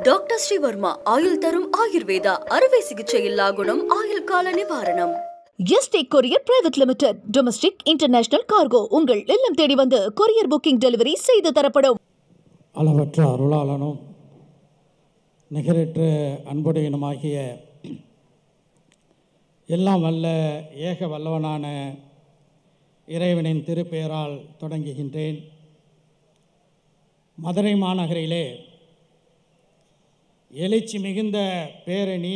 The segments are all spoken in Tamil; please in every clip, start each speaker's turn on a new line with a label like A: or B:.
A: டாக்டர் ஸ்ரீவர்மா ஆயுள் தரும் ஆயுர்வேதா அறுவை சிகிச்சையில்லா குணம் ஆயுள் கால நிவாரணம்.
B: Yesterday courier private limited. Domestic international cargo உங்கள் இல்லம் தேடி வந்து கொரியர் புக்கிங் டெலிவரி செய்து தரப்படும்.
C: அளவற்ற அருளாளனும் நிகரற்ற அன்புடையனுமாகிய எல்லாம் வல்ல ஏக வல்லவனான இறைவனின் திருப்பெயரால் தொடங்குகின்றேன். மதுரை மாநகரிலே எழுச்சி மிகுந்த பேரணி,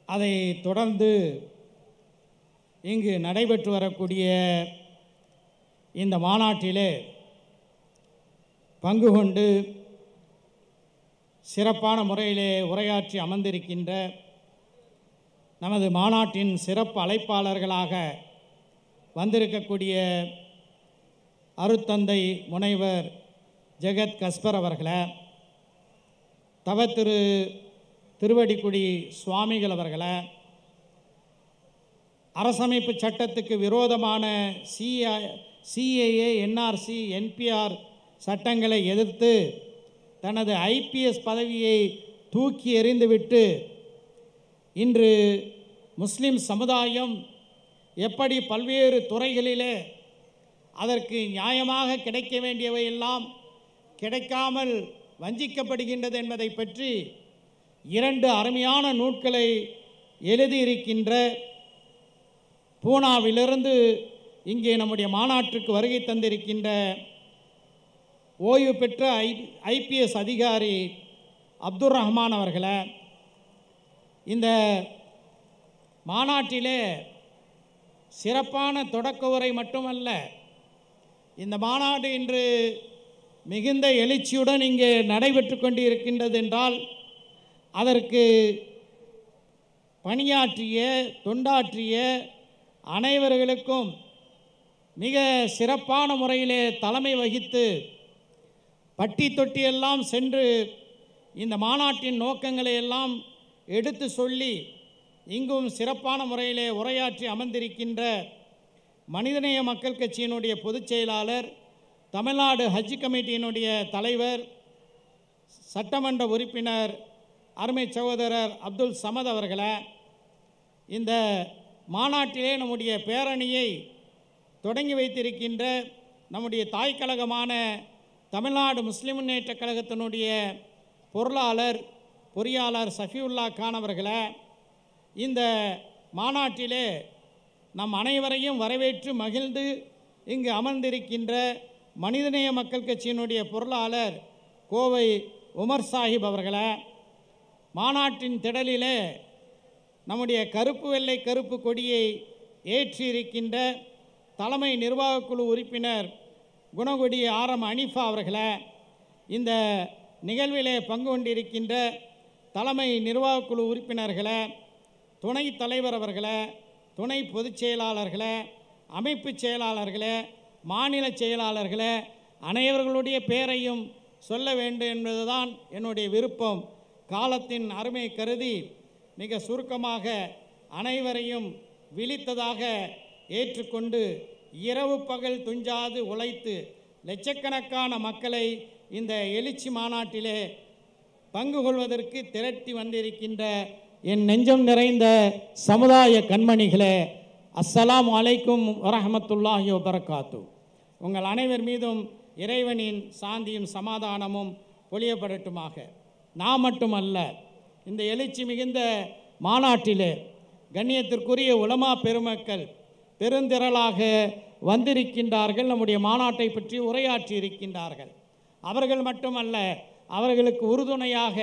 C: அதை தொடர்ந்து இங்கு நடைபெற்று வரக்கூடிய இந்த மாநாட்டிலே பங்கு கொண்டு சிறப்பான முறையிலே உரையாற்றி அமர்ந்திருக்கின்ற நமது மாநாட்டின் சிறப்பு அழைப்பாளர்களாக வந்திருக்கக்கூடிய அருட்தந்தை முனைவர் ஜெகத் கஸ்பர் அவர்களை, தவத்திரு திருவடிக்குடி சுவாமிகள் அவர்களை, அரசமைப்பு சட்டத்துக்கு விரோதமான சிஏஏ, என்ஆர்சி, என்பிஆர் சட்டங்களை எதிர்த்து தனது ஐபிஎஸ் பதவியை தூக்கி எறிந்துவிட்டு இன்று முஸ்லிம் சமுதாயம் எப்படி பல்வேறு துறைகளிலே அதற்கு நியாயமாக கிடைக்க வேண்டியவையெல்லாம் கிடைக்காமல் வஞ்சிக்கப்படுகின்றது என்பதை பற்றி 2 அருமையான நூல்களை எழுதியிருக்கின்ற, பூனாவிலிருந்து இங்கே நம்முடைய மாநாட்டுக்கு வருகை தந்திருக்கின்ற ஓய்வு பெற்ற ஐபிஎஸ் அதிகாரி அப்துல் ரஹ்மான் அவர்களை, இந்த மாநாட்டிலே சிறப்பான தொடக்க உரை மட்டுமல்ல, இந்த மாநாடு இன்று மிகுந்த எழுச்சியுடன் இங்கே நடைபெற்று கொண்டு இருக்கின்றது என்றால் அதற்கு பணியாற்றிய தொண்டாற்றிய அனைவர்களுக்கும் மிக சிறப்பான முறையிலே தலைமை வகித்து பட்டி தொட்டியெல்லாம் சென்று இந்த மாநாட்டின் நோக்கங்களை எல்லாம் எடுத்து சொல்லி இங்கும் சிறப்பான முறையிலே உரையாற்றி அமர்ந்திருக்கின்ற மனிதநேய மக்கள் கட்சியினுடைய பொதுச் செயலாளர், தமிழ்நாடு ஹஜ் கமிட்டியினுடைய தலைவர், சட்டமன்ற உறுப்பினர் அருமை சகோதரர் அப்துல் சமத் அவர்களை, இந்த மாநாட்டிலே நம்முடைய பேரணியை தொடங்கி வைத்திருக்கின்ற நம்முடைய தாய் கழகமான தமிழ்நாடு முஸ்லிம் முன்னேற்ற கழகத்தினுடைய பொறியாளர் சஃபியுல்லா கான் அவர்களை, இந்த மாநாட்டிலே நம் அனைவரையும் வரவேற்று மகிழ்ந்து இங்கு அமர்ந்திருக்கின்ற மனிதநேய மக்கள் கட்சியினுடைய பொருளாளர் கோவை உமர் சாஹிப் அவர்களை, மாநாட்டின் திடலிலே நம்முடைய கருப்பு வெள்ளை கருப்பு கொடியை ஏற்றியிருக்கின்ற தலைமை நிர்வாகக்குழு உறுப்பினர் குணகுடி ஆரம் அனிஃபா அவர்களை, இந்த நிகழ்விலே பங்கு கொண்டிருக்கின்ற தலைமை நிர்வாகக்குழு உறுப்பினர்களை, துணைத் தலைவர் அவர்களை, துணை பொதுச் செயலாளர்களை, அமைப்பு செயலாளர்களை, மாநில செயலாளர்களை, அனைவர்களுடைய பெயரையும் சொல்ல வேண்டும் என்பதுதான் என்னுடைய விருப்பம். காலத்தின் அருமை கருதி மிக சுருக்கமாக அனைவரையும் விழித்ததாக ஏற்றுக்கொண்டு இரவு பகல் துஞ்சாது உழைத்து லட்சக்கணக்கான மக்களை இந்த எழுச்சி மாநாட்டிலே பங்கு கொள்வதற்கு திரட்டி வந்திருக்கின்ற என் நெஞ்சம் நிறைந்த சமுதாய கண்மணிகளே, அஸ்ஸலாமு அலைக்கும் வரஹ்மத்துல்லாஹி வபரகாத்து. உங்கள் அனைவர் மீதும் இறைவனின் சாந்தியும் சமாதானமும் பொழியப்படட்டுமாக. நான் மட்டுமல்ல, இந்த எழுச்சி மிகுந்த மாநாட்டிலே கண்ணியத்திற்குரிய உலமா பெருமக்கள் பெருந்திரளாக வந்திருக்கின்றார்கள். நம்முடைய மாநாட்டை பற்றி உரையாற்றி இருக்கின்றார்கள். அவர்கள் மட்டுமல்ல, அவர்களுக்கு உறுதுணையாக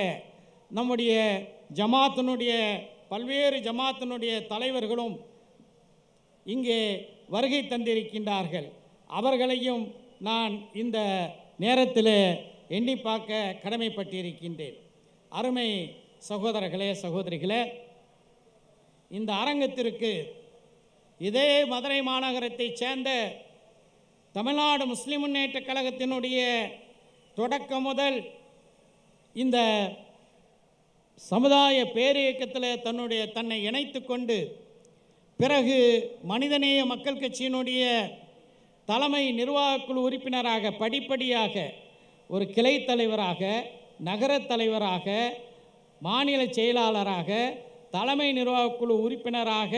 C: நம்முடைய ஜமாத்தினுடைய பல்வேறு ஜமாத்தினுடைய தலைவர்களும் இங்கே வருகை தந்திருக்கின்றார்கள். அவர்களையும் நான் இந்த நேரத்தில் எண்ணி பார்க்க கடமைப்பட்டிருக்கின்றேன். அருமை சகோதரர்களே, சகோதரிகளே, இந்த அரங்கத்திற்கு இதே மதுரை மாநகரத்தைச் சேர்ந்த தமிழ்நாடு முஸ்லிம் முன்னேற்ற கழகத்தினுடைய தொடக்கம் முதல் இந்த சமுதாய பேரியக்கத்தில் தன்னை இணைத்து கொண்டு பிறகு மனிதநேய மக்கள் கட்சியினுடைய தலைமை நிர்வாகக்குழு உறுப்பினராக படிப்படியாக ஒரு கிளை தலைவராக நகர தலைவராக, மாநில செயலாளராக, தலைமை நிர்வாகக்குழு உறுப்பினராக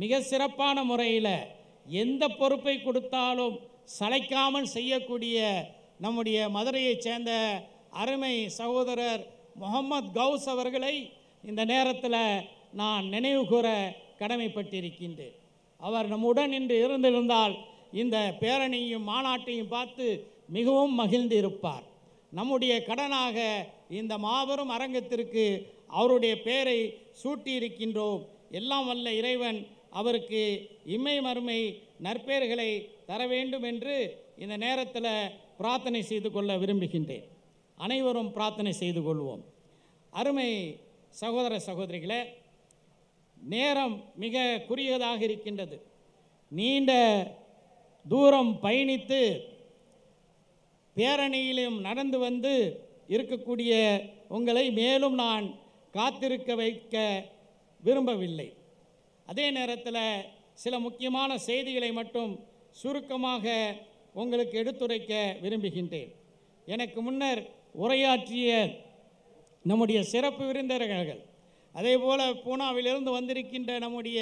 C: மிக சிறப்பான முறையில் எந்த பொறுப்பை கொடுத்தாலும் சளைக்காமல் செய்யக்கூடிய நம்முடைய மதுரையைச் சேர்ந்த அருமை சகோதரர் முகமது கவுஸ் அவர்களை இந்த நேரத்தில் நான் நினைவு கூற கடமைப்பட்டிருக்கின்றேன். அவர் நம்முடன் இன்று இருந்திருந்தால் இந்த பேரணியும் மாநாட்டையும் பார்த்து மிகவும் மகிழ்ந்து இருப்பார். நம்முடைய கடனாக இந்த மாபெரும் அரங்கத்திற்கு அவருடைய பெயரை சூட்டியிருக்கின்றோம். எல்லாம் வல்ல இறைவன் அவருக்கு இம்மை மறுமை நற்பெயர்களை தர வேண்டும் என்று இந்த நேரத்தில் பிரார்த்தனை செய்து கொள்ள விரும்புகின்றேன். அனைவரும் பிரார்த்தனை செய்து கொள்வோம். அருமை சகோதர சகோதரிகளே, நேரம் மிக குறுகியதாக இருக்கின்றது. நீண்ட தூரம் பயணித்து பேரணியிலும் நடந்து வந்து இருக்கக்கூடிய உங்களை மேலும் நான் காத்திருக்க வைக்க விரும்பவில்லை. அதே நேரத்தில் சில முக்கியமான செய்திகளை மட்டும் சுருக்கமாக உங்களுக்கு எடுத்துரைக்க விரும்புகின்றேன். எனக்கு முன்னர் உரையாற்றிய நம்முடைய சிறப்பு விருந்தினர்கள், அதேபோல் பூனாவிலிருந்து வந்திருக்கின்ற நம்முடைய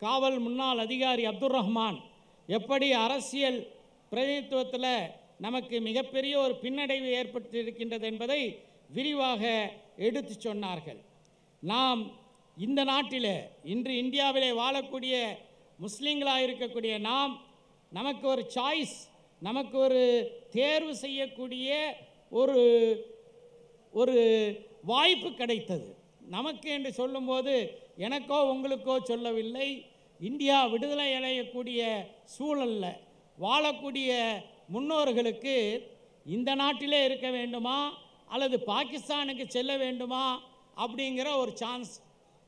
C: காவல் முன்னாள் அதிகாரி அப்துல் ரஹ்மான் எப்படி அரசியல் பிரதிநிதித்துவத்தில் நமக்கு மிகப்பெரிய ஒரு பின்னடைவு ஏற்பட்டிருக்கின்றது என்பதை விரிவாக எடுத்து சொன்னார்கள். நாம் இந்த நாட்டில் இன்று இந்தியாவிலே வாழக்கூடிய முஸ்லீம்களாக இருக்கக்கூடிய நாம், நமக்கு ஒரு சாய்ஸ், நமக்கு ஒரு தேர்வு செய்யக்கூடிய ஒரு வாய்ப்பு கிடைத்தது. நமக்கு என்று சொல்லும்போது எனக்கோ உங்களுக்கோ சொல்லவில்லை. இந்தியா விடுதலை அடையக்கூடிய சூழலில் வாழக்கூடிய முன்னோர்களுக்கு இந்த நாட்டிலே இருக்க வேண்டுமா அல்லது பாகிஸ்தானுக்கு செல்ல வேண்டுமா அப்படிங்கிற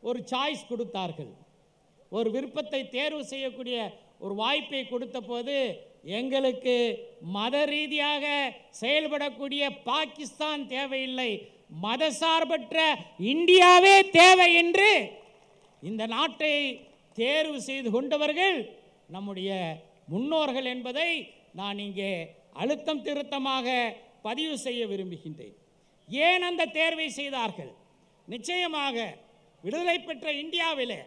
C: ஒரு சாய்ஸ் கொடுத்தார்கள். ஒரு விருப்பத்தை தேர்வு செய்யக்கூடிய ஒரு வாய்ப்பை கொடுத்த போது எங்களுக்கு மத ரீதியாக செயல்படக்கூடிய பாகிஸ்தான் தேவையில்லை, மதசார்பற்ற இந்தியாவே தேவை என்று இந்த நாட்டை தேர்வு செய்து கொண்டவர்கள் நம்முடைய முன்னோர்கள் என்பதை நான் இங்கே அழுத்தம் திருத்தமாக பதிவு செய்ய விரும்புகின்றேன். ஏன் அந்த தேர்வை செய்தார்கள்? நிச்சயமாக விடுதலை பெற்ற இந்தியாவிலே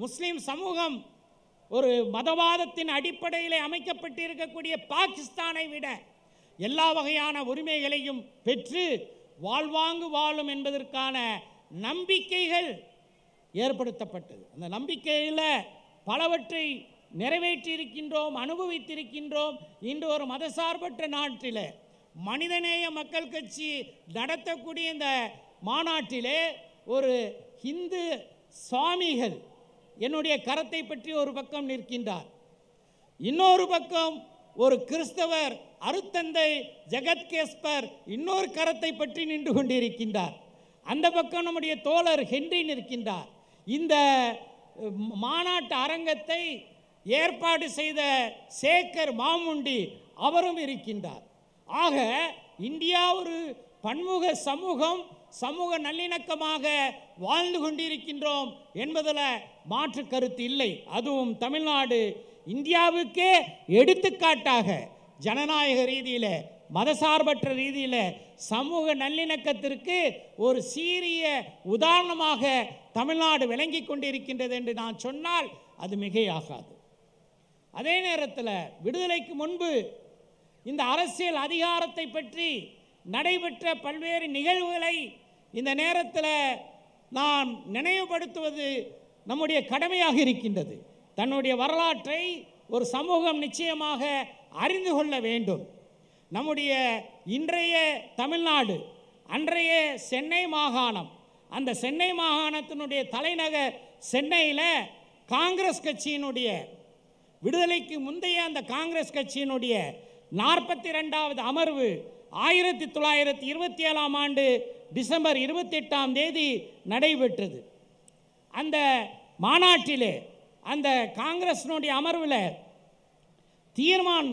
C: முஸ்லீம் சமூகம் ஒரு மதவாதத்தின் அடிப்படையில் அமைக்கப்பட்டிருக்கக்கூடிய பாகிஸ்தானை விட எல்லா வகையான உரிமைகளையும் பெற்று வாழ்வாங்கு வாழும் என்பதற்கான நம்பிக்கைகள் ஏற்படுத்தப்பட்டது. அந்த நம்பிக்கையில் பலவற்றை நிறைவேற்றியிருக்கின்றோம், அனுபவித்திருக்கின்றோம். இன்று ஒரு மதசார்பற்ற நாட்டில் மனிதநேய மக்கள் கட்சி நடத்தக்கூடிய இந்த மாநாட்டிலே ஒரு ஹிந்து சுவாமிகள் என்னுடைய கரத்தை பற்றி ஒரு பக்கம் நிற்கின்றார், இன்னொரு பக்கம் ஒரு கிறிஸ்தவர் அருத்தந்தை ஜெகத் கேஸ்பர் இன்னொரு கரத்தை பற்றி நின்று கொண்டிருக்கின்றார். அந்த பக்கம் நம்முடைய தோழர் ஹென்றி நிற்கின்றார். இந்த மாநாட்டு அரங்கத்தை ஏற்பாடு செய்த சேகர் மாமுண்டி அவரும் இருக்கின்றார். ஆக இந்தியா ஒரு பன்முக சமூகம், சமூக நல்லிணக்கமாக வாழ்ந்து கொண்டிருக்கின்றோம் என்பதில் மாற்று கருத்து இல்லை. அதுவும் தமிழ்நாடு இந்தியாவுக்கே எடுத்துக்காட்டாக ஜனநாயக ரீதியில், மதசார்பற்ற ரீதியில் சமூக நல்லிணக்கத்திற்கு ஒரு சீரிய உதாரணமாக தமிழ்நாடு விளங்கி கொண்டிருக்கின்றது என்று நான் சொன்னால் அது மிகையாகாது. அதே நேரத்தில் விடுதலைக்கு முன்பு இந்த அரசியல் அதிகாரத்தை பற்றி நடைபெற்ற பல்வேறு நிகழ்வுகளை இந்த நேரத்தில் நாம் நினைவுபடுத்துவது நம்முடைய கடமையாக இருக்கின்றது. தன்னுடைய வரலாற்றை ஒரு சமூகம் நிச்சயமாக அறிந்து கொள்ள வேண்டும். நம்முடைய இன்றைய தமிழ்நாடு, அன்றைய சென்னை மாகாணம், அந்த சென்னை மாகாணத்தினுடைய தலைநகர் சென்னையில் காங்கிரஸ் கட்சியினுடைய விடுதலைக்கு முந்தைய அந்த காங்கிரஸ் கட்சியினுடைய 42வது அமர்வு 1927ஆம் ஆண்டு டிசம்பர் 28ஆம் தேதி நடைபெற்றது. அந்த மாநாட்டிலே, அந்த காங்கிரஸினுடைய அமர்வில்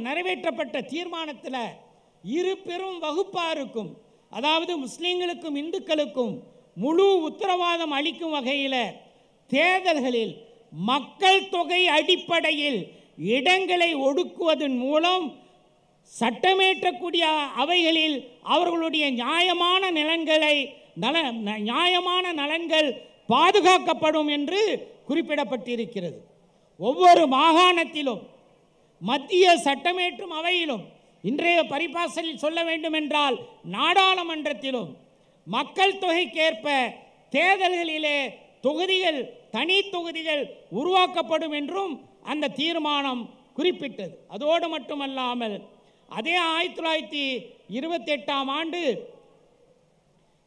C: நிறைவேற்றப்பட்ட தீர்மானத்தில் இரு பெரும் வகுப்பாருக்கும், அதாவது முஸ்லீம்களுக்கும் இந்துக்களுக்கும் முழு உத்தரவாதம் அளிக்கும் வகையில் தேர்தல்களில் மக்கள் தொகை அடிப்படையில் இடங்களை ஒடுக்குவதன் மூலம்
D: சட்டமேற்றக்கூடிய அவைகளில் அவர்களுடைய நியாயமான நலன்கள் பாதுகாக்கப்படும் என்று குறிப்பிடப்பட்டிருக்கிறது. ஒவ்வொரு மாகாணத்திலும் மத்திய சட்டமேற்றும் அவையிலும், இன்றைய பரிபாசலில் சொல்ல வேண்டும் என்றால் நாடாளுமன்றத்திலும் மக்கள் தொகைக்கேற்ப தேர்தல்களிலே தொகுதிகள், தனி தொகுதிகள் உருவாக்கப்படும் என்றும் அந்த தீர்மானம் குறிப்பிட்டது. அதோடு மட்டுமல்லாமல் அதே 1928ஆம் ஆண்டு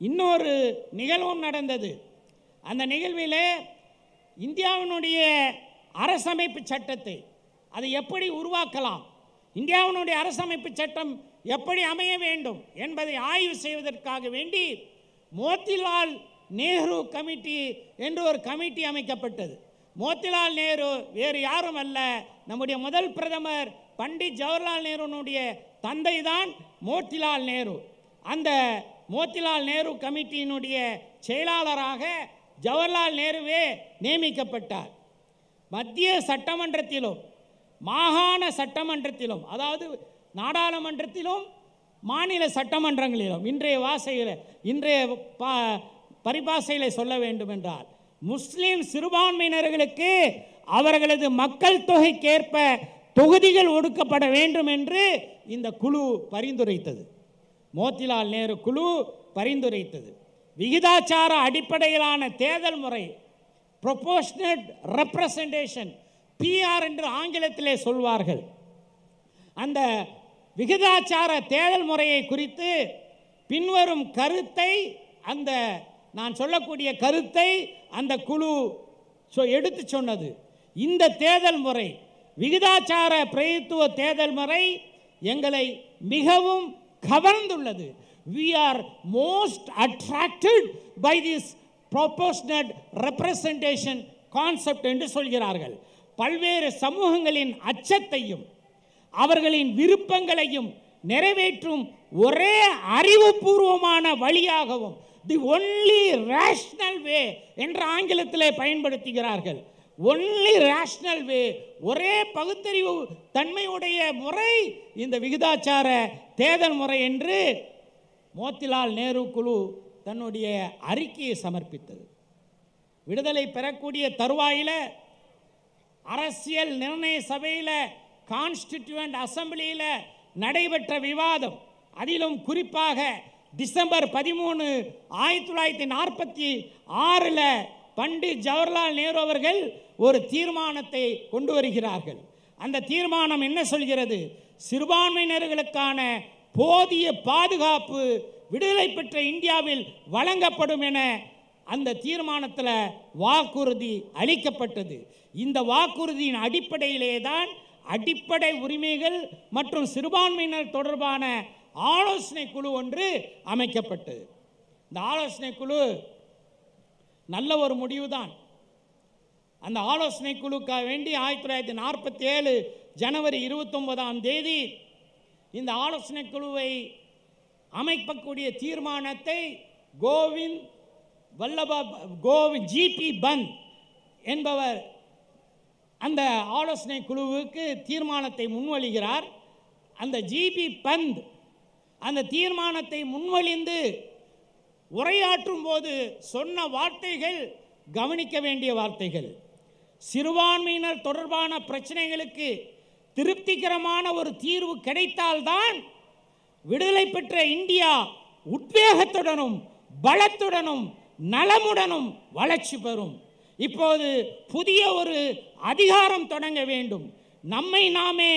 D: இன்னொரு நிகழ்வும் நடந்தது. அந்த நிகழ்விலே இந்தியாவினுடைய அரசமைப்பு சட்டத்தை அதை எப்படி உருவாக்கலாம், இந்தியாவினுடைய அரசமைப்பு சட்டம் எப்படி அமைய வேண்டும் என்பதை ஆய்வு செய்வதற்காக வேண்டி மோத்திலால் நேரு கமிட்டி என்று ஒரு கமிட்டி அமைக்கப்பட்டது. மோத்திலால் நேரு வேறு யாரும் அல்ல, நம்முடைய முதல் பிரதமர் பண்டிட் ஜவஹர்லால் நேருனுடைய தந்தை தான் மோத்திலால் நேரு. அந்த மோத்திலால் நேரு கமிட்டியினுடைய செயலாளராக ஜவஹர்லால் நேருவே நியமிக்கப்பட்டார். மத்திய சட்டமன்றத்திலும் மாகாண சட்டமன்றத்திலும், அதாவது நாடாளுமன்றத்திலும் மாநில சட்டமன்றங்களிலும் இன்றைய பரிபாசையில் சொல்ல வேண்டும் என்றால் முஸ்லிம் சிறுபான்மையினர்களுக்கு அவர்களது மக்கள் தொகைக்கேற்ப தொகுதிகள் ஒதுக்கப்பட வேண்டும் என்று இந்த குழு பரிந்துரைத்தது. மோத்திலால் நேரு குழு பரிந்துரைத்தது. விகிதாச்சார அடிப்படையிலான தேர்தல் முறை, ப்ரொபோர்ஷனல் ரெப்ரசன்டேஷன், பிஆர் என்று ஆங்கிலத்திலே சொல்வார்கள். அந்த விகிதாச்சார தேர்தல் முறையை குறித்து பின்வரும் கருத்தை, அந்த நான் சொல்லக்கூடிய கருத்தை அந்த குழு எடுத்து சொன்னது. இந்த தேர்தல் முறை, விகிதாச்சார பிரதித்துவ தேர்தல் முறை எங்களை மிகவும் கவர்ந்துள்ளது. We are most attracted by this proportionate representation concept என்று சொல்கிறார்கள். பல்வேறு சமூகங்களின் அச்சத்தையும் அவர்களின் விருப்பங்களையும் நிறைவேற்றும் ஒரே அறிவுபூர்வமான வழியாகவும், தி ஒன்லி ரேஷனல் வே என்ற ஆங்கிலத்திலே பயன்படுத்துகிறார்கள். ஒன்லி ரேஷனல் வே, ஒரே பகுத்தறிவு தன்மையுடைய முறை இந்த விகிதாச்சார தேர்தல் முறை என்று மோத்திலால் நேரு குழு தன்னுடைய அறிக்கையை சமர்ப்பித்தது. விடுதலை பெறக்கூடிய தருவாயில் அரசியல் நிர்ணய சபையில், கான்ஸ்டிடியூவன்ட் அசம்பிளியில் நடைபெற்ற விவாதம், அதிலும் குறிப்பாக டிசம்பர் 13, 1946 பண்டிட் ஜவஹர்லால் நேரு அவர்கள் ஒரு தீர்மானத்தை கொண்டு வருகிறார்கள். அந்த தீர்மானம் என்ன சொல்கிறது? சிறுபான்மையினர்களுக்கான போதிய பாதுகாப்பு விடுதலை பெற்ற இந்தியாவில் வழங்கப்படும் என அந்த தீர்மானத்தில் வாக்குறுதி அளிக்கப்பட்டது. இந்த வாக்குறுதியின் அடிப்படையிலே தான் அடிப்படை உரிமைகள் மற்றும் சிறுபான்மையினர் தொடர்பான ஆலோசனை குழு ஒன்று அமைக்கப்பட்டது. இந்த ஆலோசனை குழு நல்ல ஒரு முடிவுதான். அந்த ஆலோசனை குழுக்காக வேண்டி 1947 ஜனவரி 29ஆம் தேதி இந்த ஆலோசனை குழுவை அமைக்கக்கூடிய தீர்மானத்தை ஜிபி பந்த் என்பவர் அந்த ஆலோசனை குழுவுக்கு தீர்மானத்தை முன்வழிகிறார். அந்த ஜிபி பந்த் அந்த தீர்மானத்தை முன்வழிந்து உரையாற்றும் போது சொன்ன வார்த்தைகள் கவனிக்க வேண்டிய வார்த்தைகள். சிறுபான்மையினர் தொடர்பான பிரச்சனைகளுக்கு திருப்திகரமான ஒரு தீர்வு கிடைத்தால்தான் விடுதலை பெற்ற இந்தியா உத்வேகத்துடனும் பலத்துடனும் நலமுடனும் வளர்ச்சி பெறும். இப்போது புதிய ஒரு அதிகாரம் தொடங்க வேண்டும். நம்மை நாமே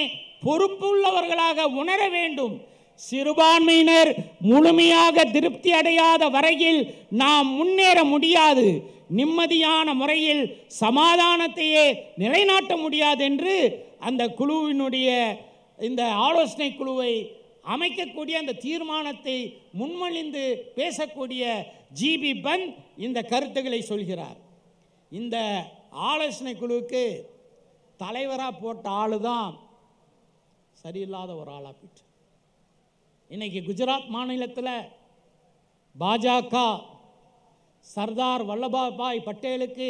D: பொறுப்புள்ளவர்களாக உணர வேண்டும். சிறுபான்மையினர் முழுமையாக திருப்தி அடையாத வரையில் நாம் முன்னேற முடியாது. நிம்மதியான முறையில் சமாதானத்தையே நிலைநாட்ட முடியாது என்று அந்த குழுவினுடைய, இந்த ஆலோசனை குழுவை அமைக்கக்கூடிய அந்த தீர்மானத்தை முன்மொழிந்து பேசக்கூடிய ஜிபி பந்த் இந்த கருத்துக்களை சொல்கிறார். இந்த ஆலோசனை குழுவுக்கு தலைவராக போட்ட ஆளு தான் சரியில்லாத ஒரு ஆளாக போயிட்டு. இன்னைக்கு குஜராத் மாநிலத்தில் பாஜக சர்தார் வல்லபாய் பட்டேலுக்கு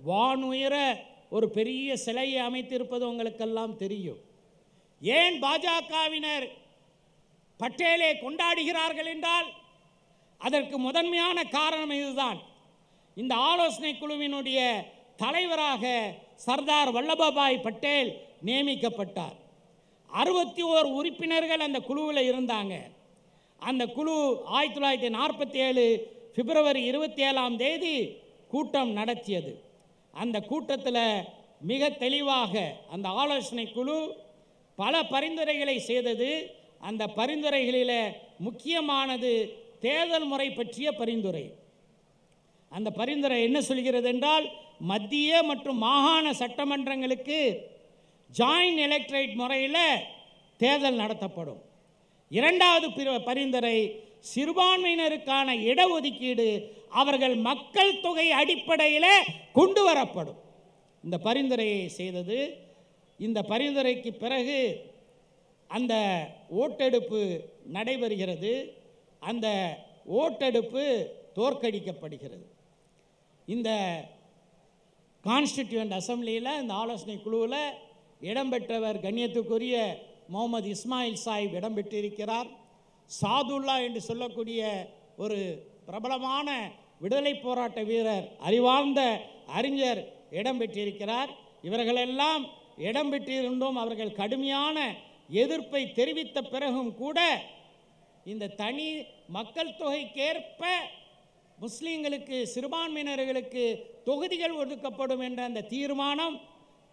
D: வானுயர ஒரு பெரிய சிலையை அமைத்திருப்பது உங்களுக்கெல்லாம் தெரியும். ஏன் பாஜகவினர் பட்டேலை கொண்டாடுகிறார்கள் என்றால் அதற்கு முதன்மையான காரணம் இதுதான். இந்த ஆலோசனை குழுவினுடைய தலைவராக சர்தார் வல்லபாய் பட்டேல் நியமிக்கப்பட்டார். 61 உறுப்பினர்கள் அந்த குழுவில் இருந்தாங்க. அந்த குழு 1947 பிப்ரவரி 27ஆம் தேதி கூட்டம் நடத்தியது. அந்த கூட்டத்தில் மிக தெளிவாக அந்த ஆலோசனை குழு பல பரிந்துரைகளை செய்தது. அந்த பரிந்துரைகளில் முக்கியமானது தேர்தல் முறை பற்றிய பரிந்துரை. அந்த பரிந்துரை என்ன சொல்கிறது என்றால், மத்திய மற்றும் மாகாண சட்டமன்றங்களுக்கு ஜாயின்ட் எலெக்டரேட் முறையில் தேர்தல் நடத்தப்படும். இரண்டாவது பரிந்துரை, சிறுபான்மையினருக்கான இடஒதுக்கீடு அவர்கள் மக்கள் தொகை அடிப்படையில் கொண்டு வரப்படும். இந்த பரிந்துரையை செய்தது. இந்த பரிந்துரைக்கு பிறகு அந்த ஓட்டெடுப்பு நடைபெறுகிறது. அந்த ஓட்டெடுப்பு தோற்கடிக்கப்படுகிறது. இந்த கான்ஸ்டிடியூண்ட் அசம்பிளியில், இந்த ஆலோசனை குழுவில் இடம்பெற்றவர் கண்ணியத்துக்குரிய முகமது இஸ்மாயில் சாஹிப் இடம்பெற்றிருக்கிறார். சாதுல்லா என்று சொல்லக்கூடிய ஒரு பிரபலமான விடுதலை போராட்ட வீரர், அறிவார்ந்த அறிஞர் இடம்பெற்றிருக்கிறார். இவர்களெல்லாம் இடம்பெற்றிருந்தும் அவர்கள் கடுமையான எதிர்ப்பை தெரிவித்த பிறகும் கூட இந்த தனி மக்கள் தொகைக்கேற்ப முஸ்லீம்களுக்கு, சிறுபான்மையினர்களுக்கு தொகுதிகள் ஒதுக்கப்படும் என்ற அந்த தீர்மானம்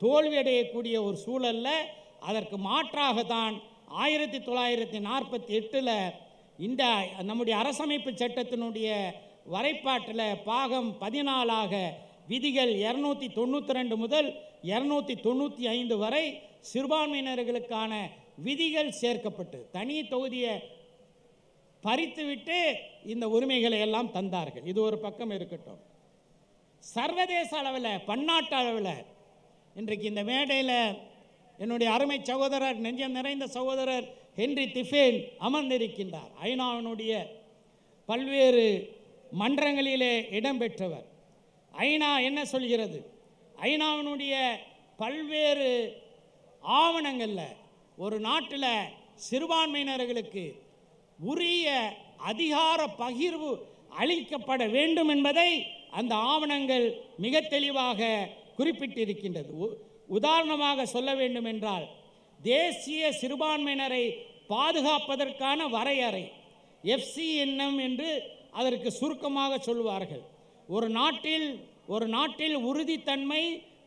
D: தோல்வியடையக்கூடிய ஒரு சூழலில் அதற்கு மாற்றாக தான் 1948 இந்த நம்முடைய அரசமைப்பு சட்டத்தினுடைய வரைபாட்டில் பாகம் 14ஆக விதிகள் 292 முதல் 295 வரை சிறுபான்மையினர்களுக்கான விதிகள் சேர்க்கப்பட்டு தனி தொகுதியை பறித்துவிட்டு இந்த உரிமைகளை எல்லாம் தந்தார்கள். இது ஒரு பக்கம் இருக்கட்டும். சர்வதேச அளவில், பன்னாட்டு அளவில் இன்றைக்கு இந்த மேடையில் என்னுடைய அருமை சகோதரர், நெஞ்சம் நிறைந்த சகோதரர் ஹென்றி திஃபேன் அமர்ந்திருக்கின்றார். ஐநாவினுடைய பல்வேறு மன்றங்களிலே இடம்பெற்றவர். ஐநா என்ன சொல்கிறது? ஐநாவினுடைய பல்வேறு ஆவணங்களில் ஒரு நாட்டில் சிறுபான்மையினர்களுக்கு உரிய அதிகார பகிர்வு அளிக்கப்பட வேண்டும் என்பதை அந்த ஆவணங்கள் மிக தெளிவாக குறிப்பிட்டிருக்கின்றது. உதாரணமாக சொல்ல வேண்டும் என்றால், தேசிய சிறுபான்மையினரை பாதுகாப்பதற்கான வரையறை FCNM என்று அதற்கு சுருக்கமாக சொல்வார்கள். ஒரு நாட்டில் உறுதித்தன்மை,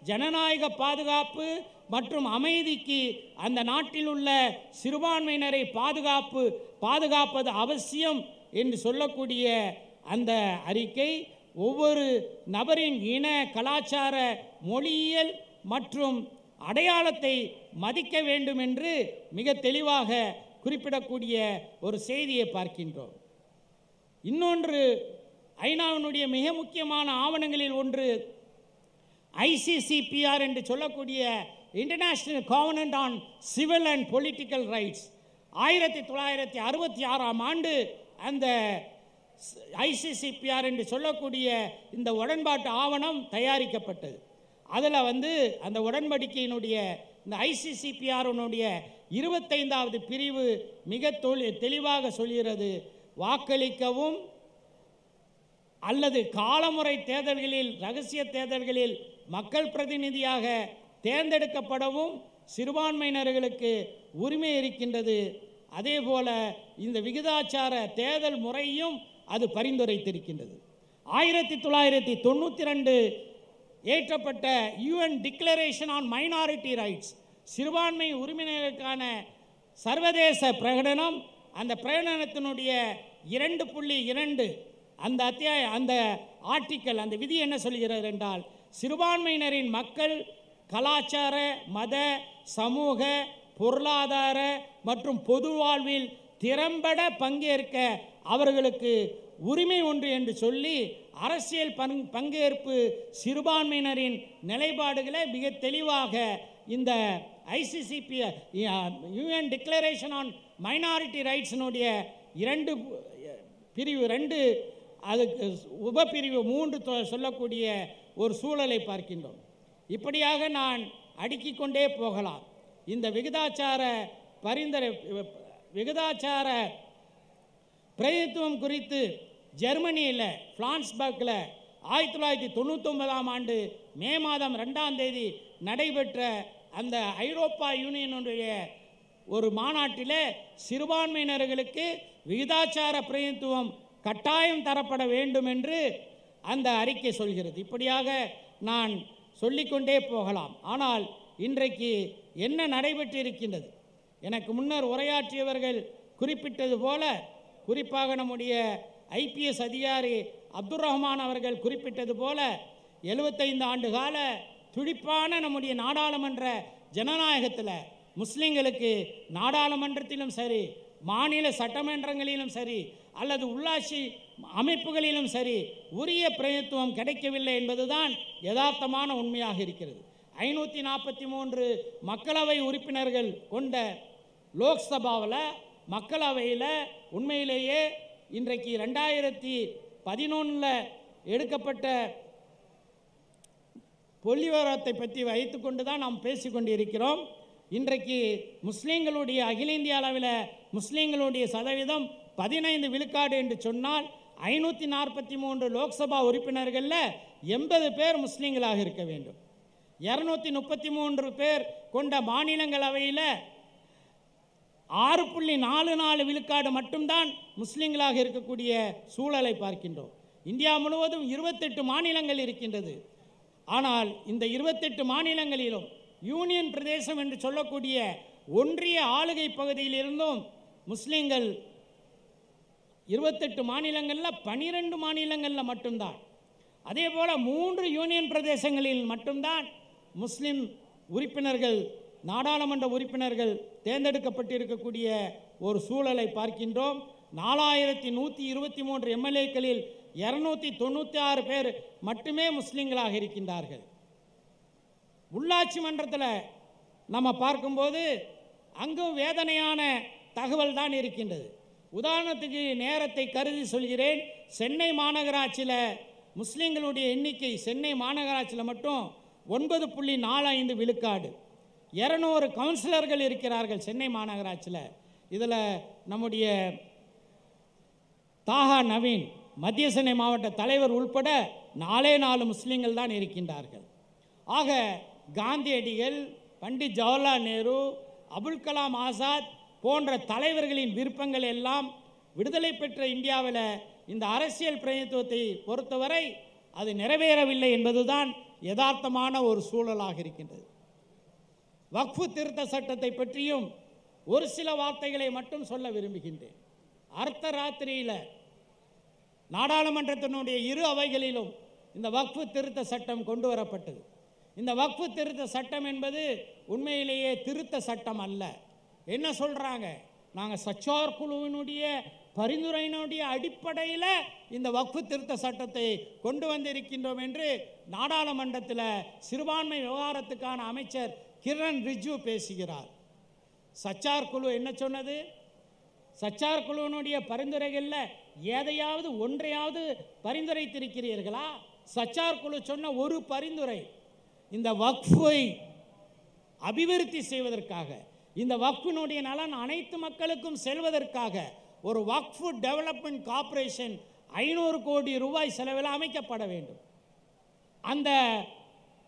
D: ஜனநாயக பாதுகாப்பு மற்றும் அமைதிக்கு அந்த நாட்டில் உள்ள சிறுபான்மையினரை பாதுகாப்பது அவசியம் என்று சொல்லக்கூடிய அந்த அறிக்கை ஒவ்வொரு நபரின் இன, கலாச்சார, மொழியியல் மற்றும் அடையாளத்தை மதிக்க வேண்டும் என்று மிக தெளிவாக குறிப்பிடக்கூடிய ஒரு செய்தியை பார்க்கின்றோம். இன்னொன்று, ஐநாவினுடைய மிக முக்கியமான ஆவணங்களில் ஒன்று ICCPR என்று சொல்லக்கூடிய international covenant on civil and political rights. 1966ஆம் ஆண்டு அந்த ICCPR என்று சொல்லக்கூடிய இந்த உடன்பாட்டு ஆவணம் தயாரிக்கப்பட்டது. அதில் அந்த உடன்படிக்கையினுடைய இந்த ICCPR-னுடைய 25வது பிரிவு மிக தெளிவாக சொல்கிறது, வாக்களிக்கவும் அல்லது காலமுறை தேர்தல்களில், ரகசிய தேர்தல்களில் மக்கள் பிரதிநிதியாக தேர்ந்தெடுக்கப்படவும் சிறுபான்மையினர்களுக்கு உரிமை இருக்கின்றது. அதே போல இந்த விகிதாச்சார தேர்தல் முறையும் அது பரிந்துரைத்திருக்கின்றது. 1992 ஏற்றப்பட்ட UN declaration on minority rights, சிறுபான்மை உரிமைகளுக்கான சர்வதேச பிரகடனம், அந்த பிரகடனத்தினுடைய 2.2 அந்த ஆர்டிக்கல், அந்த விதி என்ன சொல்கிறது என்றால், சிறுபான்மையினரின் மக்கள் கலாச்சார, மத, சமூக, பொருளாதார மற்றும் பொது வாழ்வில் திறம்பட பங்கேற்க அவர்களுக்கு உரிமை உண்டு என்று சொல்லி அரசியல் பங்கேற்பு சிறுபான்மையினரின் நிலைப்பாடுகளை மிக தெளிவாக இந்த ICCPR UN declaration on minority ரைட்ஸினுடைய 2 பிரிவு 2 அதுக்கு உபப்பிரிவு 3 சொல்லக்கூடிய ஒரு சூழலை பார்க்கின்றோம். இப்படியாக நான் அடுக்கிக் கொண்டே போகலாம். இந்த விகிதாச்சார விகிதாச்சார பிரதித்துவம் குறித்து ஜெர்மனியில் பிரான்ஸ்பர்க்கில் 1999ஆம் ஆண்டு மே மாதம் 2ஆம் தேதி நடைபெற்ற அந்த ஐரோப்பா யூனியனுடைய ஒரு மாநாட்டில் சிறுபான்மையினர்களுக்கு விகிதாச்சார பிரதித்துவம் கட்டாயம் தரப்பட வேண்டும் என்று அந்த அறிக்கை சொல்கிறது. இப்படியாக நான் சொல்லிக்கொண்டே போகலாம். ஆனால் இன்றைக்கு என்ன நடைபெற்று இருக்கின்றது? எனக்கு முன்னர் உரையாற்றியவர்கள் குறிப்பிட்டது போல, குறிப்பாக நம்முடைய ஐபிஎஸ் அதிகாரி அப்துல் ரஹ்மான் அவர்கள் குறிப்பிட்டது போல 75 ஆண்டு கால துடிப்பான நம்முடைய நாடாளுமன்ற ஜனநாயகத்தில் முஸ்லீம்களுக்கு நாடாளுமன்றத்திலும் சரி, மாநில சட்டமன்றங்களிலும் சரி, அல்லது உள்ளாட்சி அமைப்புகளிலும் சரி உரிய பிரதித்துவம் கிடைக்கவில்லை என்பதுதான் யதார்த்தமான உண்மையாக இருக்கிறது. 543 மக்களவை உறுப்பினர்கள் கொண்ட லோக்சபாவில், மக்களவையில் உண்மையிலேயே இன்றைக்கு 2011 எடுக்கப்பட்ட பொலிவரத்தை பற்றி வைத்து கொண்டு தான் நாம் பேசிக்கொண்டு இருக்கிறோம். இன்றைக்கு முஸ்லீம்களுடைய அகில இந்திய அளவில் முஸ்லீம்களுடைய சதவீதம் 15 விழுக்காடு என்று சொன்னால் 543 லோக்சபா உறுப்பினர்களில் 80 பேர் முஸ்லீம்களாக இருக்க வேண்டும். 233 பேர் கொண்ட மாநிலங்களவையில் 6.44 விழுக்காடு மட்டும்தான் முஸ்லீம்களாக இருக்கக்கூடிய சூழலை பார்க்கின்றோம். இந்தியா முழுவதும் 28 மாநிலங்கள் இருக்கின்றது. ஆனால் இந்த 28 மாநிலங்களிலும் யூனியன் பிரதேசம் என்று சொல்லக்கூடிய ஒன்றிய ஆளுகை பகுதியிலிருந்தும் முஸ்லீம்கள் 28 மாநிலங்களில் 12 மாநிலங்களில் மட்டும்தான், அதே போல் 3 யூனியன் பிரதேசங்களில் மட்டும்தான் முஸ்லீம் உறுப்பினர்கள், நாடாளுமன்ற உறுப்பினர்கள் தேர்ந்தெடுக்கப்பட்டிருக்கக்கூடிய ஒரு சூழலை பார்க்கின்றோம். 4123 எம்எல்ஏக்களில் 296 பேர் மட்டுமே முஸ்லீம்களாக இருக்கின்றார்கள். உள்ளாட்சி மன்றத்தில் நம்ம பார்க்கும்போது அங்கும் வேதனையான தகவல் தான் இருக்கின்றது. உதாரணத்துக்கு நேரத்தை கருதி சொல்கிறேன். சென்னை மாநகராட்சியில் முஸ்லீம்களுடைய எண்ணிக்கை சென்னை மாநகராட்சியில் மட்டும் 9.45 விழுக்காடு. 200 கவுன்சிலர்கள் இருக்கிறார்கள் சென்னை மாநகராட்சியில். இதில் நம்முடைய தாஹா நவீன் மத்திய சென்னை மாவட்ட தலைவர் உள்பட 4 முஸ்லீம்கள் தான் இருக்கின்றார்கள். ஆக காந்தியடிகள், பண்டிட் ஜவஹர்லால் நேரு, அபுல் கலாம் ஆசாத் போன்ற தலைவர்களின் விருப்பங்கள் எல்லாம் விடுதலை பெற்ற இந்தியாவில் இந்த அரசியல் பிரதிநிதித்துவத்தை பொறுத்தவரை அது நிறைவேறவில்லை என்பதுதான் யதார்த்தமான ஒரு சூழலாக இருக்கின்றது. வக்ஃபு திருத்த சட்டத்தை பற்றியும் ஒரு சில வார்த்தைகளை மட்டும் சொல்ல விரும்புகின்றேன். அர்த்த ராத்திரியில் நாடாளுமன்றத்தினுடைய 2 அவைகளிலும் இந்த வக்ஃபு திருத்த சட்டம் கொண்டு வரப்பட்டது. இந்த வக்ஃபு திருத்த சட்டம் என்பது உண்மையிலேயே திருத்த சட்டம் அல்ல. என்ன சொல்கிறாங்க? நாங்கள் சச்சார் குழுவினுடைய பரிந்துரையினுடைய அடிப்படையில் இந்த வக்ஃபு திருத்த சட்டத்தை கொண்டு வந்திருக்கின்றோம் என்று நாடாளுமன்றத்தில் சிறுபான்மை விவகாரத்துக்கான அமைச்சர் கிரண் ரிஜிஜு பேசுகிறார். சச்சார் குழு என்ன சொன்னது? சச்சார் குழுவினுடைய பரிந்துரைகளில் எதையாவது ஒன்றையாவது பரிந்துரைத்திருக்கிறீர்களா? சச்சார் குழு சொன்ன ஒரு பரிந்துரை, இந்த வக்ஃபை அபிவிருத்தி செய்வதற்காக, இந்த வக்ஃபினுடைய நலன் அனைத்து மக்களுக்கும் செல்வதற்காக ஒரு வக்ஃபு டெவலப்மெண்ட் கார்ப்பரேஷன் 500 கோடி ரூபாய் செலவில் அமைக்கப்பட வேண்டும். அந்த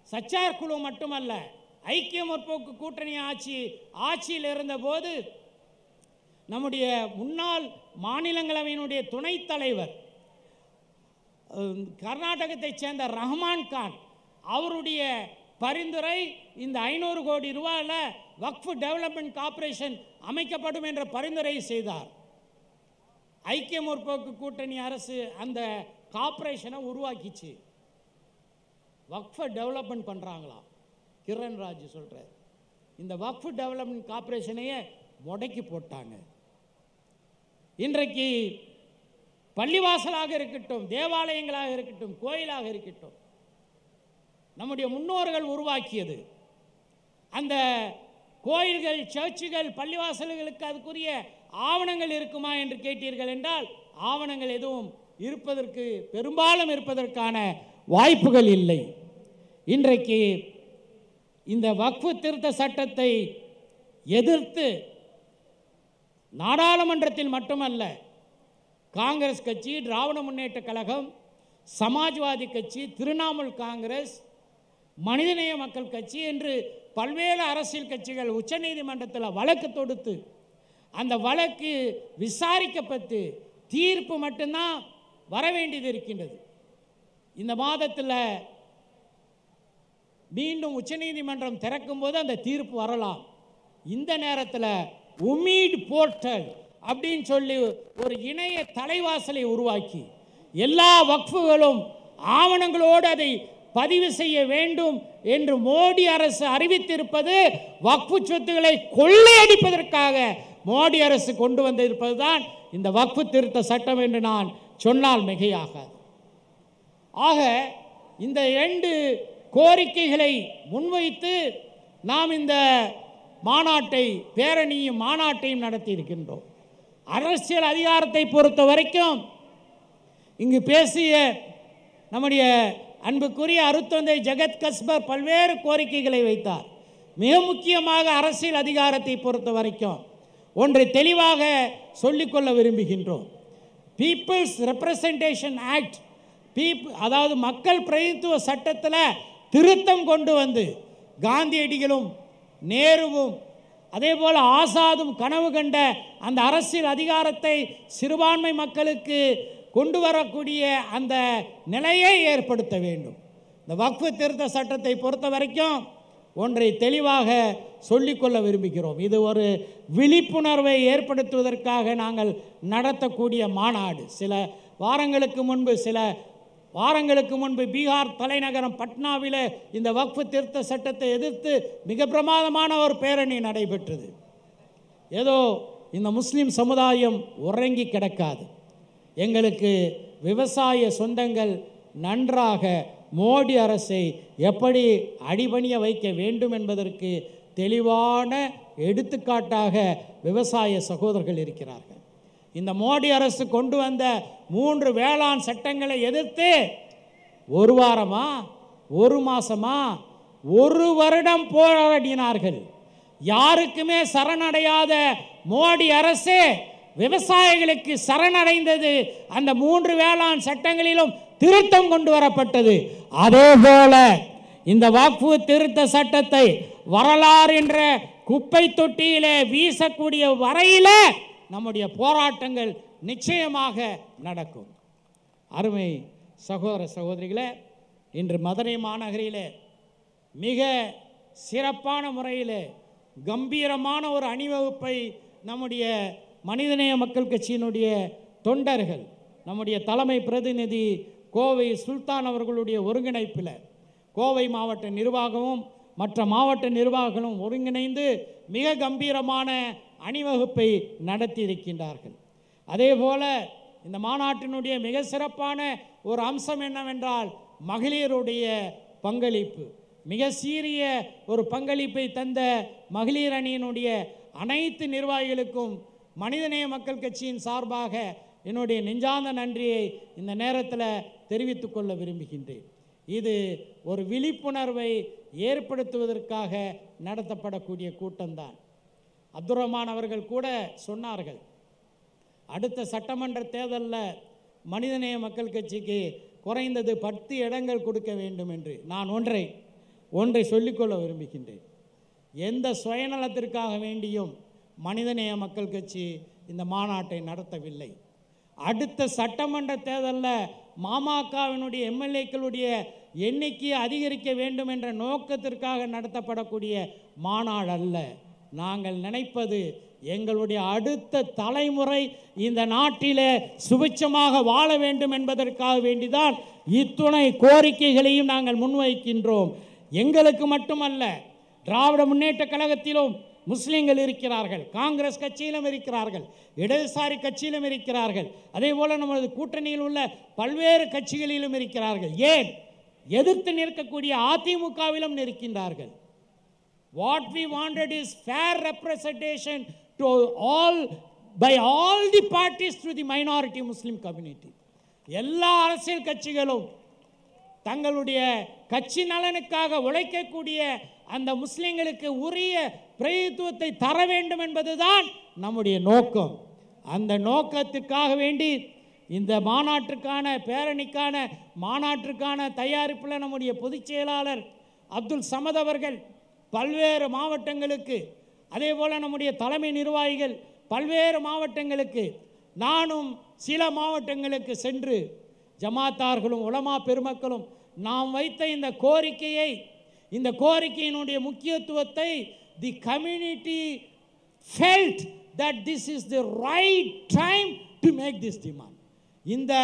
D: சச்சார் குழு மட்டுமல்ல, ஐக்கிய முற்போக்கு கூட்டணி ஆட்சியில் இருந்தபோது நம்முடைய முன்னாள் மாநிலங்களவையினுடைய துணைத் தலைவர் கர்நாடகத்தைச் சேர்ந்த ரஹ்மான் கான், அவருடைய பரிந்துரை இந்த 500 கோடி ரூபாயில் வக்ஃபு டெவலப்மெண்ட் கார்ப்பரேஷன் அமைக்கப்படும் என்ற பரிந்துரை செய்தார். ஐக்கிய முற்போக்கு கூட்டணி அரசு அந்த கார்ப்பரேஷனை உருவாக்கிச்சு. வக்ஃபை டெவலப்மெண்ட் பண்ணுறாங்களாம். கிரண் ராஜு சொல்கிறார். இந்த வக்ஃபு டெவலப்மெண்ட் கார்ப்பரேஷனையே முடக்கி போட்டாங்க. இன்றைக்கு பள்ளிவாசலாக இருக்கட்டும், தேவாலயங்களாக இருக்கட்டும், கோயிலாக இருக்கட்டும், நம்முடைய முன்னோர்கள் உருவாக்கியது. அந்த கோயில்கள், சர்ச்சுகள், பள்ளிவாசல்களுக்கு அதுக்குரிய ஆவணங்கள் இருக்குமா என்று கேட்டீர்கள் என்றால் ஆவணங்கள் எதுவும் பெரும்பாலும் இருப்பதற்கான வாய்ப்புகள் இல்லை. இன்றைக்கு இந்த வக்ஃபு திருத்த சட்டத்தை எதிர்த்து நாடாளுமன்றத்தில் மட்டுமல்ல, காங்கிரஸ் கட்சி, திராவிட முன்னேற்ற கழகம், சமாஜ்வாதி கட்சி, திரிணாமுல் காங்கிரஸ், மனிதநேய மக்கள் கட்சி என்று பல்வேறு அரசியல் கட்சிகள் உச்சநீதிமன்றத்தில் வழக்கு தொடுத்து அந்த வழக்கு விசாரிக்கப்பட்டு தீர்ப்பு மட்டும்தான் வர வேண்டியது இருக்கின்றது. இந்த மாதத்தில் மீண்டும் உச்சநீதிமன்றம் திறக்கும் போது அந்த தீர்ப்பு வரலாம். இந்த நேரத்தில் உமீட் போர்ட்டல் அப்படின்னு சொல்லி ஒரு இணைய தலைவாசலை உருவாக்கி எல்லா வக்ஃபுகளும் ஆவணங்களோடு அதை பதிவு செய்ய வேண்டும் என்று மோடி அரசு அறிவித்திருப்பது வக்ஃபு சொத்துக்களை கொள்ளையடிப்பதற்காக மோடி அரசு கொண்டு வந்திருப்பதுதான் இந்த வக்ஃபு திருத்த சட்டம் என்று நான் சொன்னால் மிகையாகாது. ஆக இந்த 2 கோரிக்கைகளை முன்வைத்து நாம் இந்த மாநாட்டை, பேரணியும் மாநாட்டையும் நடத்தி இருக்கின்றோம். அரசியல் அதிகாரத்தை பொறுத்த வரைக்கும் இங்கு பேசிய நம்முடைய அன்புக்குரிய அருத்தந்தை ஜெகத் கஸ்பர் பல்வேறு கோரிக்கைகளை வைத்தார். மிக முக்கியமாக அரசியல் அதிகாரத்தை பொறுத்த வரைக்கும் ஒன்றை தெளிவாக சொல்லிக்கொள்ள விரும்புகின்றோம். பீப்புள்ஸ் ரெப்ரசன்டேஷன் ஆக்ட், அதாவது மக்கள் பிரதிநிதித்துவ சட்டத்தில் திருத்தம் கொண்டு வந்து காந்தியடிகளும் நேருவும் அதே போல் ஆசாதும் கனவு கண்ட அந்த அரசியல் அதிகாரத்தை சிறுபான்மை மக்களுக்கு கொண்டு வரக்கூடிய அந்த நிலையை ஏற்படுத்த வேண்டும். இந்த வக்ஃபு திருத்த சட்டத்தை பொறுத்த வரைக்கும் ஒன்றை தெளிவாக சொல்லிக்கொள்ள விரும்புகிறோம். இது ஒரு விழிப்புணர்வை ஏற்படுத்துவதற்காக நாங்கள் நடத்தக்கூடிய மாநாடு. சில வாரங்களுக்கு முன்பு பீகார் தலைநகரம் பட்னாவில் இந்த வக்ஃபு திருத்த சட்டத்தை எதிர்த்து மிக பிரமாதமான ஒரு பேரணி நடைபெற்றது. ஏதோ இந்த முஸ்லீம் சமுதாயம் உறங்கி கிடக்காது. எங்களுக்கு விவசாய சொந்தங்கள் நன்றாக மோடி அரசை எப்படி அடிபணிய வைக்க வேண்டும் என்பதற்கு தெளிவான எடுத்துக்காட்டாக விவசாய சகோதரர்கள் இருக்கிறார்கள். இந்த மோடி அரசு கொண்டு வந்த 3 வேளாண் சட்டங்களை எதிர்த்து 1 வாரமா, 1 மாசமா, 1 வருடம் போராடினார்கள். யாருக்குமே சரணடையாத மோடி அரசு விவசாயிகளுக்கு சரணடைந்தது. அந்த 3 வேளாண் சட்டங்களிலும் திருத்தம் கொண்டு வரப்பட்டது. அதேபோல இந்த வக்ஃபு திருத்த சட்டத்தை வரலாறு என்ற குப்பை தொட்டியிலே வீசக்கூடிய வரையில நம்முடைய போராட்டங்கள் நிச்சயமாக நடக்கும். அருமை சகோதர சகோதரிகளே, இன்று மதுரை மாநகரிலே மிக சிறப்பான முறையில் கம்பீரமான ஒரு அணிவகுப்பை நம்முடைய மனிதநேய மக்கள் கட்சியினுடைய தொண்டர்கள், நம்முடைய தலைமை பிரதிநிதி கோவை சுல்தான் அவர்களுடைய ஒருங்கிணைப்பில் கோவை மாவட்ட நிர்வாகமும் மற்ற மாவட்ட நிர்வாகங்களும் ஒருங்கிணைந்து மிக கம்பீரமான அணிவகுப்பை நடத்தி இருக்கின்றார்கள். அதேபோல இந்த மாநாட்டினுடைய மிக சிறப்பான ஒரு அம்சம் என்னவென்றால் மகளிருடைய பங்களிப்பு. மிக சீரிய ஒரு பங்களிப்பை தந்த மகளிர் அணியினுடைய அனைத்து நிர்வாகிகளுக்கும் மனிதநேய மக்கள் கட்சியின் சார்பாக என்னுடைய நெஞ்சார்ந்த நன்றியை இந்த நேரத்தில் தெரிவித்துக் கொள்ள விரும்புகின்றேன். இது ஒரு விழிப்புணர்வை ஏற்படுத்துவதற்காக நடத்தப்படக்கூடிய கூட்டம்தான். அப்துல் ரஹ்மான் அவர்கள் கூட சொன்னார்கள், அடுத்த சட்டமன்ற தேர்தலில் மனிதநேய மக்கள் கட்சிக்கு குறைந்தது 10 இடங்கள் கொடுக்க வேண்டும் என்று. நான் ஒன்றை சொல்லிக்கொள்ள விரும்புகின்றேன். எந்த சுயநலத்திற்காக வேண்டியும் மனிதநேய மக்கள் கட்சி இந்த மாநாட்டை நடத்தவில்லை. அடுத்த சட்டமன்ற தேர்தலில் மாமகவினுடைய எம்எல்ஏக்களுடைய எண்ணிக்கையை அதிகரிக்க வேண்டும் என்ற நோக்கத்திற்காக நடத்தப்படக்கூடிய மாநாடு அல்ல. நாங்கள் நினைப்பது எங்களுடைய அடுத்த தலைமுறை இந்த நாட்டிலே சுபிட்சமாக வாழ வேண்டும் என்பதற்காக வேண்டிதான் இத்துணை கோரிக்கைகளையும் நாங்கள் முன்வைக்கின்றோம். எங்களுக்கு மட்டுமல்ல, திராவிட முன்னேற்ற கழகத்திலும் முஸ்லீம்கள் இருக்கிறார்கள், காங்கிரஸ் கட்சியிலும் இருக்கிறார்கள், இடதுசாரி கட்சியிலும் இருக்கிறார்கள், அதே போல் நமது கூட்டணியில் உள்ள பல்வேறு கட்சிகளிலும் இருக்கிறார்கள். ஏன் எதிர்த்து நிற்கக்கூடிய அதிமுகவிலும் இருக்கின்றார்கள். What we wanted is fair representation to by all the parties to the minority Muslim community. எல்லா அரசியல் கட்சிகளும் தங்களுடைய கட்சி நலனுக்காக உழைக்கக்கூடிய அந்த முஸ்லிம்களுக்கு உரிய பிரதித்துவத்தை தர வேண்டும் என்பதுதான் நம்முடைய நோக்கம். அந்த நோக்கத்திற்காக வேண்டி இந்த மாநாட்டிற்கான பேரணிக்கான மாநாட்டிற்கான தயாரிப்பில் நம்முடைய பொதுச் செயலாளர் அப்துல் சமத் அவர்கள் பல்வேறு மாவட்டங்களுக்கு, அதே போல் நம்முடைய தலைமை நிர்வாகிகள் பல்வேறு மாவட்டங்களுக்கு, நானும் சில மாவட்டங்களுக்கு சென்று ஜமாத்தார்களும் உலமா பெருமக்களும் நாம் வைத்த இந்த கோரிக்கையை, இந்த கோரிக்கையினுடைய முக்கியத்துவத்தை தி community felt that this is the right time to make this demand. இந்த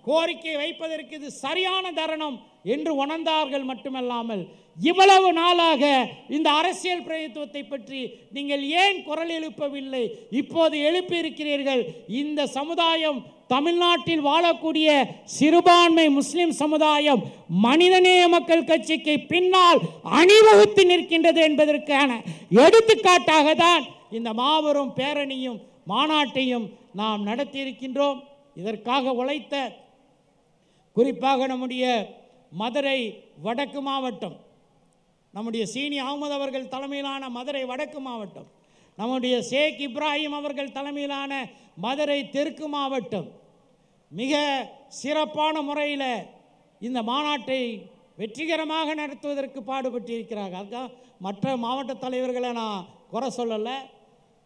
D: கோரிக்கை வைப்பதற்கு இது சரியான தருணம் என்று உணர்ந்தார்கள். மட்டுமல்லாமல் இவ்வளவு நாளாக இந்த அரசியல் பிரதித்துவத்தை பற்றி நீங்கள் ஏன் குரல் எழுப்பவில்லை? இப்போது எழுப்பியிருக்கிறீர்கள். இந்த சமுதாயம், தமிழ்நாட்டில் வாழக்கூடிய சிறுபான்மை முஸ்லிம் சமுதாயம் மனிதநேய மக்கள் கட்சிக்கு பின்னால் அணிவகுத்து நிற்கின்றது என்பதற்கான எடுத்துக்காட்டாக தான் இந்த மாபெரும் பேரணியும் மாநாட்டையும் நாம் நடத்தியிருக்கின்றோம். இதற்காக உழைத்த குறிப்பாக நம்முடைய மதுரை வடக்கு மாவட்டம், நம்முடைய சீனி அகமது அவர்கள் தலைமையிலான மதுரை வடக்கு மாவட்டம், நம்முடைய ஷேக் இப்ராஹிம் அவர்கள் தலைமையிலான மதுரை தெற்கு மாவட்டம் மிக சிறப்பான முறையில் இந்த மாநாட்டை வெற்றிகரமாக நடத்துவதற்கு பாடுபட்டிருக்கிறார்கள். அதுக்காக மற்ற மாவட்ட தலைவர்களை நான் குறை சொல்லலை.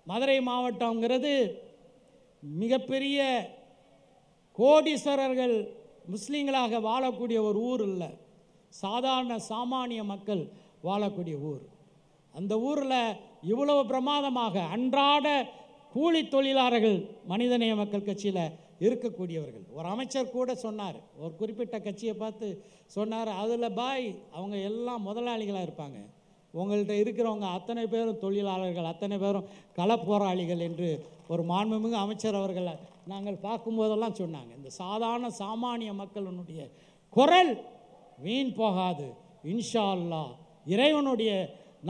D: மதுரை மாவட்டங்கிறது மிகப்பெரிய கோடீஸ்வரர்கள் முஸ்லீம்களாக வாழக்கூடிய ஒரு ஊர் இல்லை, சாதாரண சாமானிய மக்கள் வாழக்கூடிய ஊர். அந்த ஊரில் இவ்வளவு பிரமாதமாக அன்றாட கூலி தொழிலாளர்கள் மனிதநேய மக்கள் கட்சியில் இருக்கக்கூடியவர்கள். ஒரு அமைச்சர் கூட சொன்னார், ஒரு குறிப்பிட்ட கட்சியை பார்த்து சொன்னார், அதில் பாய் அவங்க எல்லாம் முதலாளிகளாக இருப்பாங்க, உங்கள்கிட்ட இருக்கிறவங்க அத்தனை பேரும் தொழிலாளர்கள், அத்தனை பேரும் களப்போராளிகள் என்று ஒரு மாண்புமிகு அமைச்சர் அவர்களை நாங்கள் பார்க்கும்போதெல்லாம் சொன்னாங்க. இந்த சாதாரண சாமானிய மக்களுடைய குரல் வீண் போகாது. இன்ஷா அல்லாஹ் இறைவனுடைய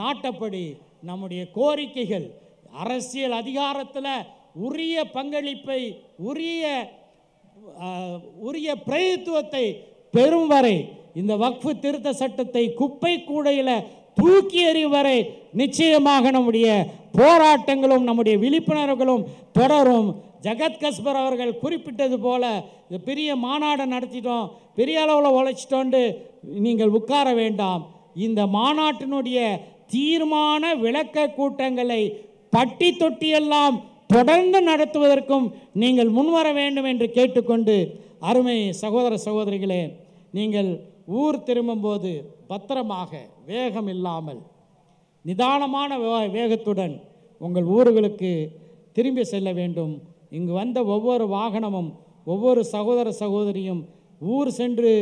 D: நாட்டப்படி நம்முடைய கோரிக்கைகள் அரசியல் அதிகாரத்தில் உரிய பங்களிப்பை, உரிய பிரதித்துவத்தை பெறும் வரை, இந்த வக்ஃபு திருத்த சட்டத்தை குப்பை கூடையில் தூக்கி எறியும் வரை நிச்சயமாக நம்முடைய போராட்டங்களும் நம்முடைய விழிப்புணர்வுகளும் தொடரும். ஜகத் கஸ்பர் அவர்கள் குறிப்பிட்டது போல இந்த பெரிய மாநாடு நடத்திட்டோம், பெரிய அளவில் உழைச்சிட்டோண்டு நீங்கள் உட்கார வேண்டாம். இந்த மாநாட்டினுடைய தீர்மான விளக்க கூட்டங்களை பட்டி தொட்டியெல்லாம் தொடர்ந்து நடத்துவதற்கும் நீங்கள் முன்வர வேண்டும் என்று கேட்டுக்கொண்டு, அருமை சகோதர சகோதரிகளே, நீங்கள் ஊர் திரும்பும்போது பத்திரமாக, வேகம் இல்லாமல் நிதானமான வேகத்துடன் உங்கள் ஊர்களுக்கு திரும்பி செல்ல வேண்டும். இங்கு வந்த ஒவ்வொரு வாகனமும் ஒவ்வொரு சகோதர சகோதரியும் ஊர் சென்று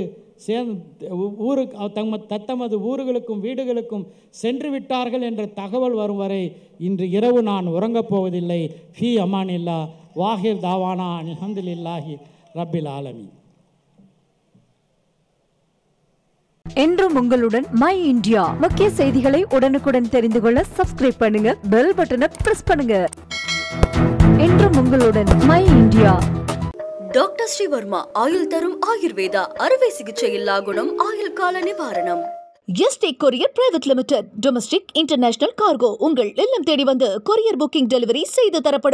D: தத்தமது ஊர்களுக்கும் வீடுகளுக்கும் சென்று விட்டார்கள் என்ற தகவல் வரும் வரை இன்று இரவு நான் உறங்கப் போவதில்லை. ஃபி அமானில்லா வாஹிர் தாவானா அல்ஹம்துலில்லாஹி ரப்பில் ஆலமீன்.
E: என்றும் உங்களுடன் மை இந்தியா. முக்கிய செய்திகளை உடனுக்குடன் தெரிந்து கொள்ள சப்ஸ்கிரைப் பண்ணுங்க, பெல் பட்டனை பிரஸ் பண்ணுங்க. என்றும் உங்களுடன் மை இந்தியா.
A: டாக்டர் ஸ்ரீவர்மா ஆயுள் தரும் ஆயுர்வேதா அறுவை சிகிச்சை இல்லா குணம், ஆயுள் கால நிவாரணம்.
B: Yesterday courier private limited, domestic international cargo உங்கள் இல்லம் தேடி வந்து கொரியர் புக்கிங் டெலிவரி செய்து தரப்படும்.